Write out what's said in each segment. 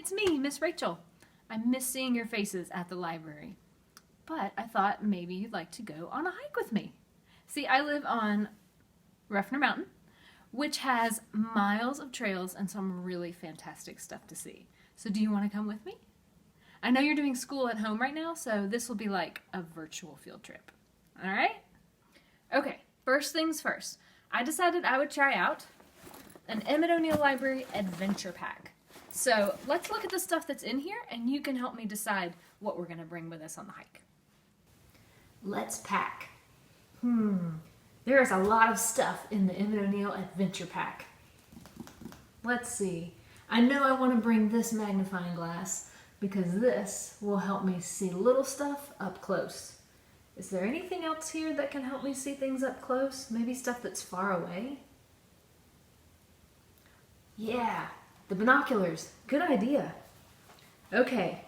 it's me, Miss Rachel. I miss seeing your faces at the library. But I thought maybe you'd like to go on a hike with me. See, I live on Ruffner Mountain, which has miles of trails and some really fantastic stuff to see. So do you want to come with me? I know you're doing school at home right now, so this will be like a virtual field trip. All right? Okay, first things first. I decided I would try out an Emmett O'Neill Library Adventure Pack. So let's look at the stuff that's in here and you can help me decide what we're going to bring with us on the hike. Let's pack. There is a lot of stuff in the Emmett O'Neill Adventure Pack. Let's see. I know I want to bring this magnifying glass because this will help me see little stuff up close. Is there anything else here that can help me see things up close? Maybe stuff that's far away? Yeah, the binoculars. Good idea. Okay,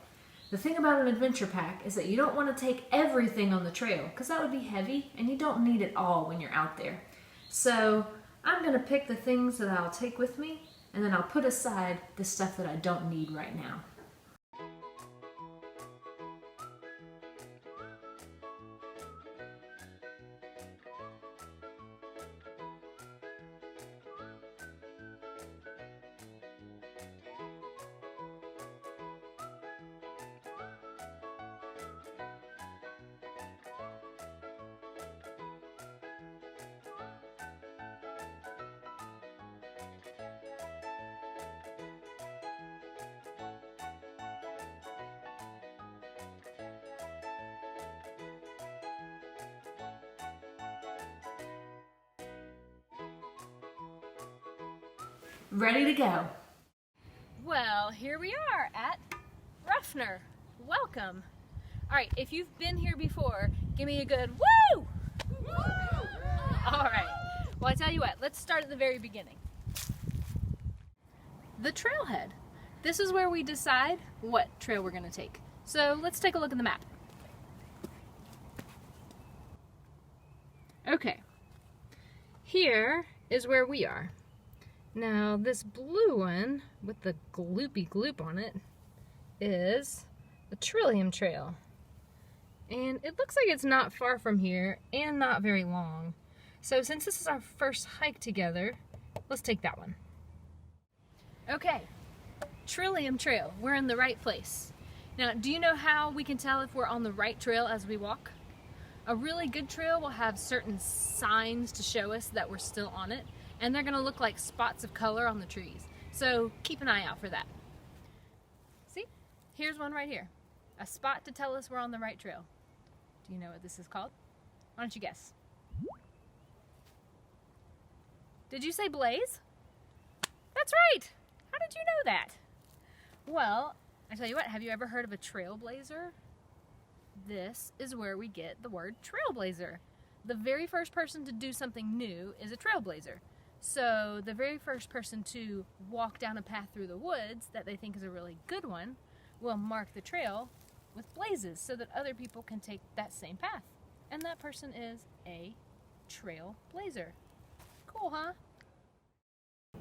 the thing about an adventure pack is that you don't want to take everything on the trail because that would be heavy and you don't need it all when you're out there. So I'm going to pick the things that I'll take with me and then I'll put aside the stuff that I don't need right now. Ready to go. Well, here we are at Ruffner. Welcome. All right, if you've been here before, give me a good woo! Woo! All right. Well, I tell you what, let's start at the very beginning. The trailhead. This is where we decide what trail we're going to take. So let's take a look at the map. Okay. Here is where we are. Now, this blue one with the gloopy gloop on it is the Trillium Trail. And it looks like it's not far from here and not very long. So since this is our first hike together, let's take that one. Okay, Trillium Trail. We're in the right place. Now, do you know how we can tell if we're on the right trail as we walk? A really good trail will have certain signs to show us that we're still on it. And they're going to look like spots of color on the trees. So keep an eye out for that. See? Here's one right here. A spot to tell us we're on the right trail. Do you know what this is called? Why don't you guess? Did you say blaze? That's right! How did you know that? Well, I tell you what, have you ever heard of a trailblazer? This is where we get the word trailblazer. The very first person to do something new is a trailblazer. So the very first person to walk down a path through the woods that they think is a really good one will mark the trail with blazes so that other people can take that same path. And that person is a trailblazer. Cool, huh?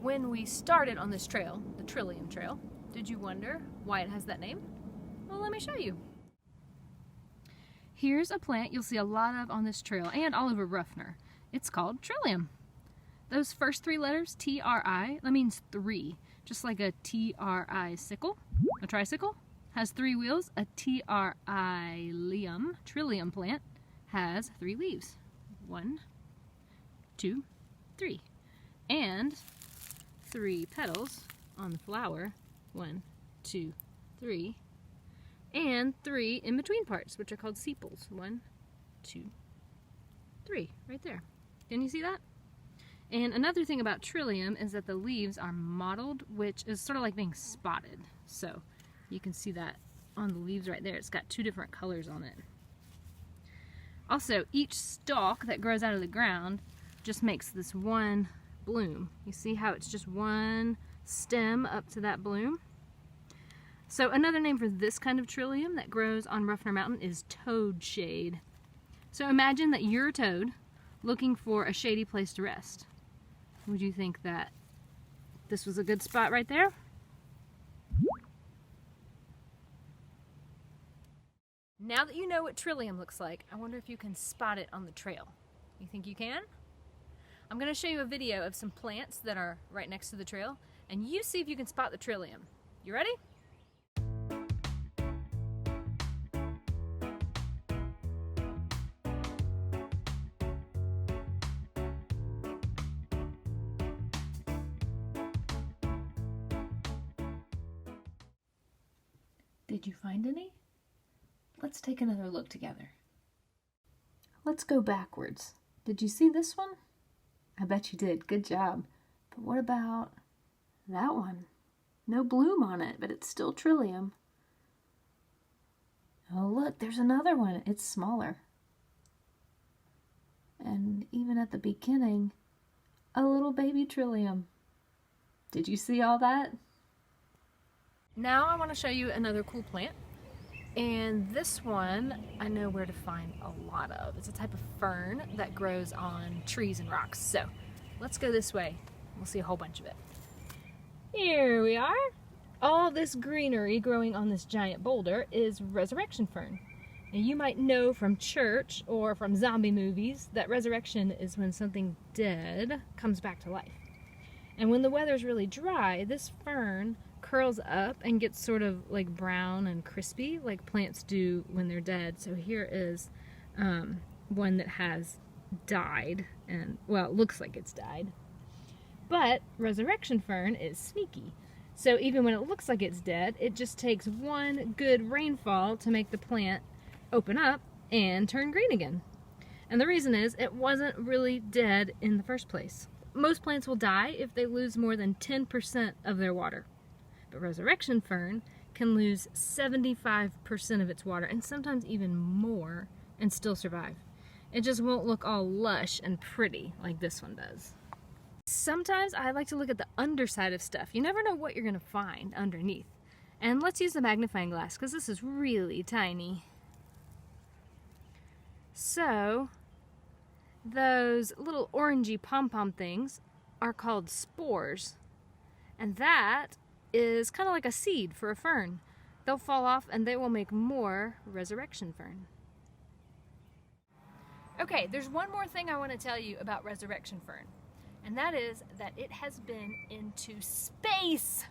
When we started on this trail, the Trillium Trail, did you wonder why it has that name? Well, let me show you. Here's a plant you'll see a lot of on this trail and all over Ruffner. It's called Trillium. Those first three letters, T-R-I, that means three. Just like a T-R-I sickle, a tricycle, has three wheels. A T-R-I-lium, Trillium plant, has three leaves. 1, 2, 3. And 3 petals on the flower. 1, 2, 3. And 3 in-between parts, which are called sepals. 1, 2, 3, right there. Can you see that? And another thing about Trillium is that the leaves are mottled, which is sort of like being spotted. So you can see that on the leaves right there. It's got 2 different colors on it. Also, each stalk that grows out of the ground just makes this one bloom. You see how it's just one stem up to that bloom? So another name for this kind of Trillium that grows on Ruffner Mountain is toad shade. So imagine that you're a toad looking for a shady place to rest. Would you think that this was a good spot right there? Now that you know what Trillium looks like, I wonder if you can spot it on the trail. You think you can? I'm going to show you a video of some plants that are right next to the trail, and you see if you can spot the Trillium. You ready? Did you find any? Let's take another look together. Let's go backwards. Did you see this one? I bet you did. Good job. But what about that one? No bloom on it, but it's still Trillium. Oh, look, there's another one. It's smaller. And even at the beginning, a little baby Trillium. Did you see all that? Now I want to show you another cool plant. And this one I know where to find a lot of. It's a type of fern that grows on trees and rocks. So let's go this way. We'll see a whole bunch of it. Here we are. All this greenery growing on this giant boulder is resurrection fern. Now you might know from church or from zombie movies that resurrection is when something dead comes back to life. And when the weather's really dry, this fern curls up and gets sort of like brown and crispy like plants do when they're dead. So here is one that has died, and well, it looks like it's died. But resurrection fern is sneaky. So even when it looks like it's dead, it just takes one good rainfall to make the plant open up and turn green again. And the reason is it wasn't really dead in the first place. Most plants will die if they lose more than 10% of their water. But resurrection fern can lose 75% of its water, and sometimes even more, and still survive. It just won't look all lush and pretty like this one does. Sometimes I like to look at the underside of stuff. You never know what you're going to find underneath. And let's use the magnifying glass because this is really tiny. So, those little orangey pom-pom things are called spores. And that is kind of like a seed for a fern. They'll fall off and they will make more resurrection fern. Okay, there's one more thing I want to tell you about resurrection fern, and that is that it has been into space.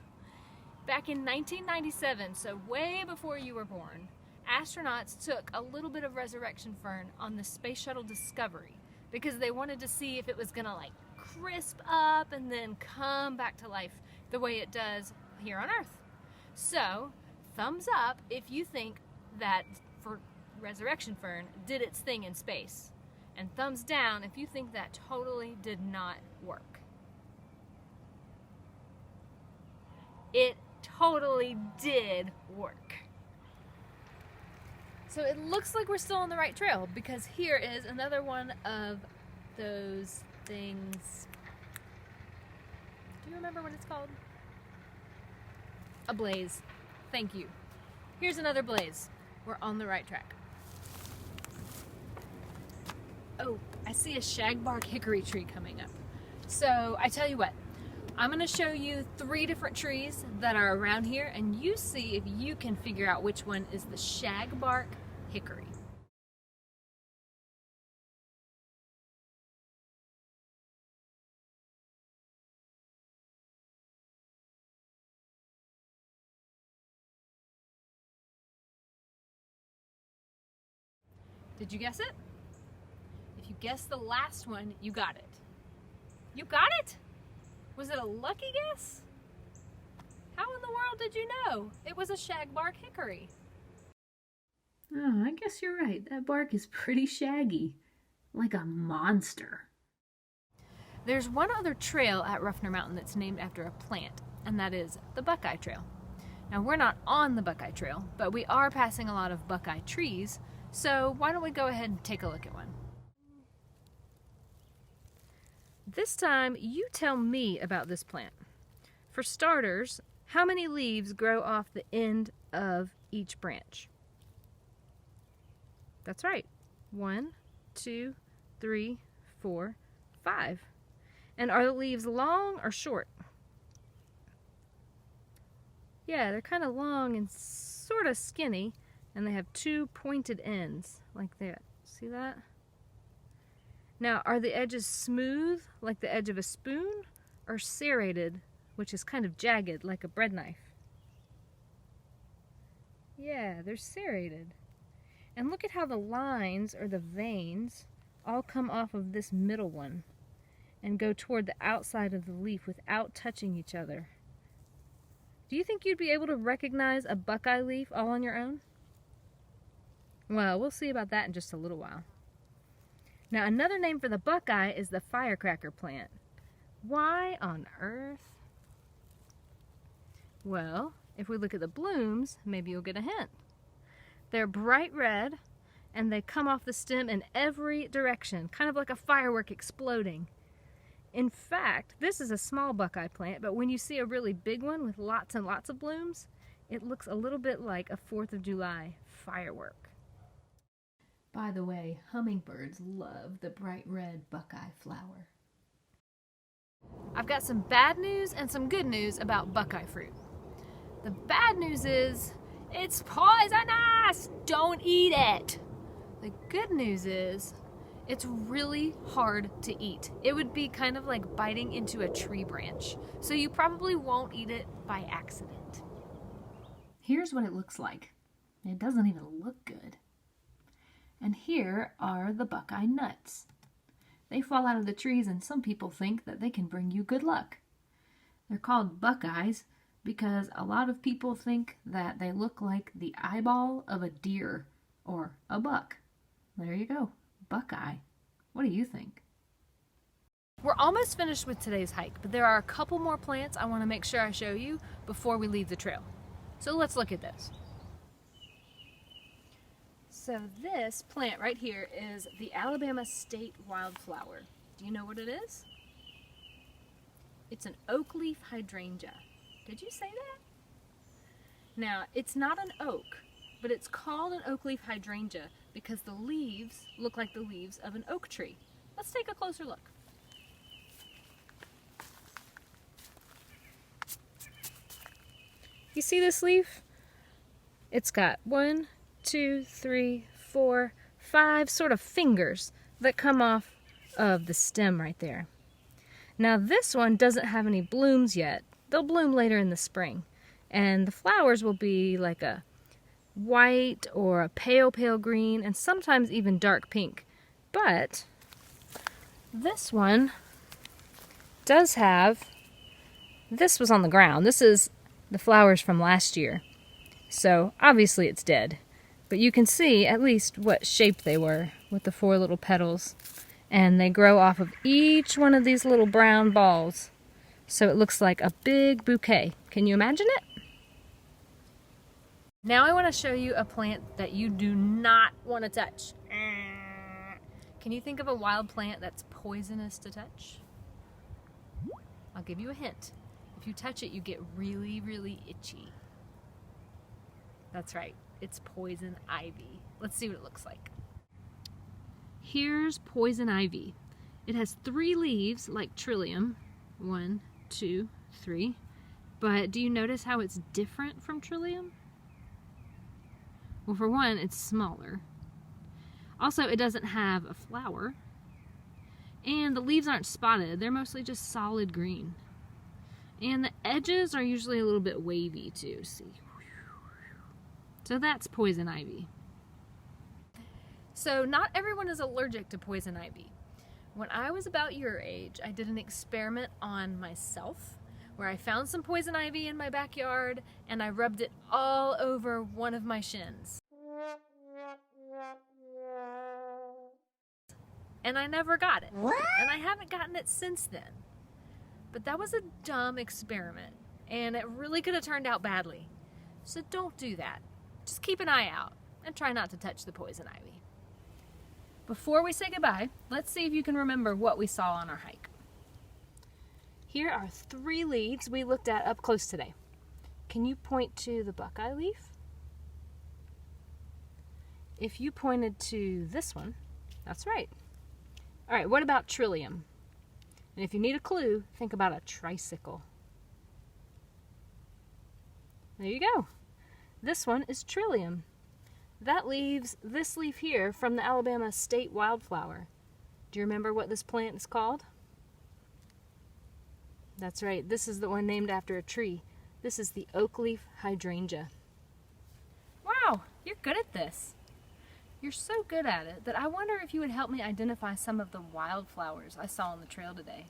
Back in 1997, so way before you were born, astronauts took a little bit of resurrection fern on the Space Shuttle Discovery because they wanted to see if it was gonna like crisp up and then come back to life the way it does here on Earth. So, thumbs up if you think that for resurrection fern did its thing in space. And thumbs down if you think that totally did not work. It totally did work. So it looks like we're still on the right trail because here is another one of those things. Do you remember what it's called? A blaze. Thank you. Here's another blaze. We're on the right track. Oh, I see a shagbark hickory tree coming up. So I tell you what, I'm going to show you 3 different trees that are around here, and you see if you can figure out which one is the shagbark hickory. Did you guess it? If you guessed the last one, you got it. You got it? Was it a lucky guess? How in the world did you know? It was a shagbark hickory. Oh, I guess you're right. That bark is pretty shaggy. Like a monster. There's one other trail at Ruffner Mountain that's named after a plant, and that is the Buckeye Trail. Now, we're not on the Buckeye Trail, but we are passing a lot of buckeye trees, so why don't we go ahead and take a look at one. This time, you tell me about this plant. For starters, how many leaves grow off the end of each branch? That's right. 1, 2, 3, 4, 5. And are the leaves long or short? Yeah, they're kind of long and sort of skinny, And they have two pointed ends like that. See that? Now, are the edges smooth like the edge of a spoon, or serrated, which is kind of jagged like a bread knife? Yeah, they're serrated. And look at how the lines, or the veins, all come off of this middle one and go toward the outside of the leaf without touching each other. Do you think you'd be able to recognize a buckeye leaf all on your own? Well, we'll see about that in just a little while. Now, another name for the buckeye is the firecracker plant. Why on earth? Well, if we look at the blooms, maybe you'll get a hint. They're bright red, and they come off the stem in every direction, kind of like a firework exploding. In fact, this is a small buckeye plant, but when you see a really big one with lots and lots of blooms, it looks a little bit like a 4th of July firework. By the way, hummingbirds love the bright red buckeye flower. I've got some bad news and some good news about buckeye fruit. The bad news is, it's poisonous! Don't eat it! The good news is, it's really hard to eat. It would be kind of like biting into a tree branch, so you probably won't eat it by accident. Here's what it looks like. It doesn't even look good. And here are the buckeye nuts. They fall out of the trees, and some people think that they can bring you good luck. They're called buckeyes because a lot of people think that they look like the eyeball of a deer or a buck. There you go, buckeye. What do you think? We're almost finished with today's hike, but there are a couple more plants I want to make sure I show you before we leave the trail. So let's look at this. So this plant right here is the Alabama state wildflower. Do you know what it is? It's an oak leaf hydrangea. Did you say that? Now, it's not an oak, but it's called an oak leaf hydrangea because the leaves look like the leaves of an oak tree. Let's take a closer look. You see this leaf? It's got 1, 2, 3, 4, 5 sort of fingers that come off of the stem right there. Now this one doesn't have any blooms yet. They'll bloom later in the spring. And the flowers will be like a white or a pale green, and sometimes even dark pink. But this one does have, this was on the ground. This is the flowers from last year. So obviously it's dead. But you can see at least what shape they were with the 4 little petals. And they grow off of each one of these little brown balls. So it looks like a big bouquet. Can you imagine it? Now I want to show you a plant that you do not want to touch. Can you think of a wild plant that's poisonous to touch? I'll give you a hint. If you touch it, you get really, really itchy. That's right. It's poison ivy. Let's see what it looks like. Here's poison ivy. It has 3 leaves like trillium. 1, 2, 3. But do you notice how it's different from trillium? Well, for one, it's smaller. Also, it doesn't have a flower. And the leaves aren't spotted. They're mostly just solid green. And the edges are usually a little bit wavy too, see? So that's poison ivy. So not everyone is allergic to poison ivy. When I was about your age, I did an experiment on myself where I found some poison ivy in my backyard and I rubbed it all over one of my shins. And I never got it. What? And I haven't gotten it since then. But that was a dumb experiment and it really could have turned out badly. So don't do that. Just keep an eye out and try not to touch the poison ivy. Before we say goodbye, let's see if you can remember what we saw on our hike. Here are 3 leaves we looked at up close today. Can you point to the buckeye leaf? If you pointed to this one, that's right. All right, what about trillium? And if you need a clue, think about a tricycle. There you go. This one is trillium. that leaves this leaf here from the Alabama state wildflower. Do you remember what this plant is called? That's right, this is the one named after a tree. This is the oak leaf hydrangea. Wow, you're good at this. You're so good at it that I wonder if you would help me identify some of the wildflowers I saw on the trail today.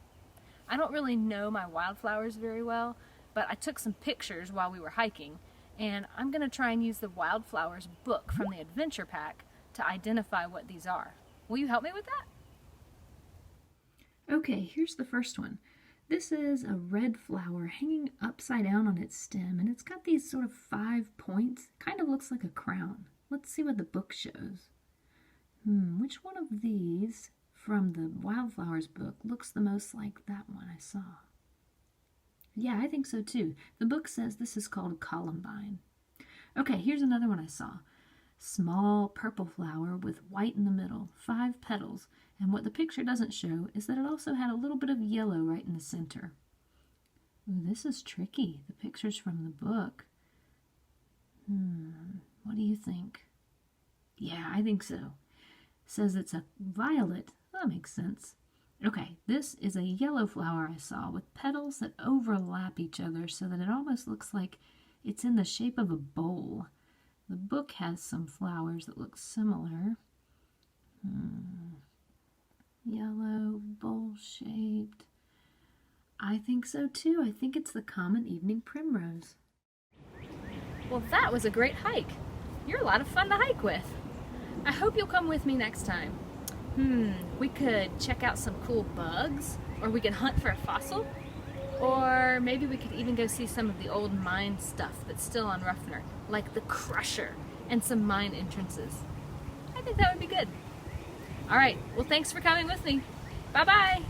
I don't really know my wildflowers very well, but I took some pictures while we were hiking, and I'm going to try and use the Wildflowers book from the adventure pack to identify what these are. Will you help me with that? Okay, here's the first one. This is a red flower hanging upside down on its stem, and it's got these sort of 5 points. Kind of looks like a crown. Let's see what the book shows. Which one of these from the Wildflowers book looks the most like that one I saw? Yeah, I think so too. The book says this is called columbine. Okay, here's another one I saw. Small purple flower with white in the middle, 5 petals, and what the picture doesn't show is that it also had a little bit of yellow right in the center. Ooh, this is tricky. The picture's from the book. What do you think? Yeah, I think so. It says it's a violet. That makes sense. Okay, this is a yellow flower I saw with petals that overlap each other so that it almost looks like it's in the shape of a bowl. The book has some flowers that look similar. Yellow, bowl-shaped. I think so too. I think it's the common evening primrose. Well, that was a great hike. You're a lot of fun to hike with. I hope you'll come with me next time. We could check out some cool bugs, or we could hunt for a fossil, or maybe we could even go see some of the old mine stuff that's still on Ruffner, like the Crusher and some mine entrances. I think that would be good. All right, well, thanks for coming with me. Bye-bye.